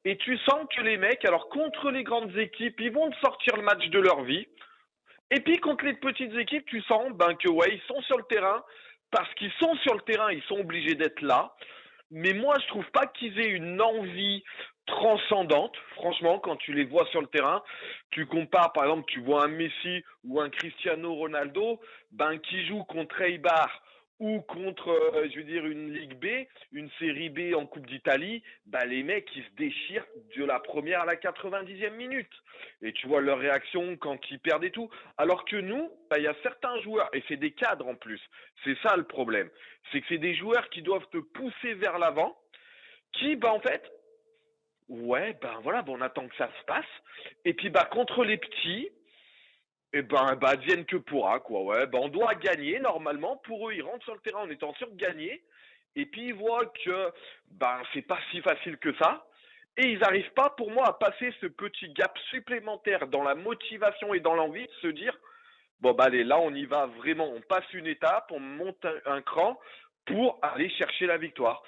Et tu sens que les mecs, alors contre les grandes équipes, ils vont te sortir le match de leur vie. Et puis contre les petites équipes, tu sens que ouais, ils sont sur le terrain. Parce qu'ils sont sur le terrain, ils sont obligés d'être là. Mais moi, je trouve pas qu'ils aient une envie transcendante. Franchement, quand tu les vois sur le terrain, tu compares, par exemple, tu vois un Messi ou un Cristiano Ronaldo, qui joue contre Eibar ou contre, je veux dire, une Ligue B, une série B en Coupe d'Italie, les mecs, ils se déchirent de la première à la 90e minute. Et tu vois leur réaction quand ils perdent et tout. Alors que nous, il y a certains joueurs, et c'est des cadres en plus, c'est ça le problème. C'est que c'est des joueurs qui doivent te pousser vers l'avant, qui, en fait, ouais, voilà, on attend que ça se passe. Et puis, contre les petits, et advienne que pourra, quoi, ouais. On doit gagner, normalement. Pour eux, ils rentrent sur le terrain en étant sûrs de gagner. Et puis, ils voient que, c'est pas si facile que ça. Et ils n'arrivent pas, pour moi, à passer ce petit gap supplémentaire dans la motivation et dans l'envie de se dire, bon, allez, là, on y va vraiment. On passe une étape, on monte un cran pour aller chercher la victoire.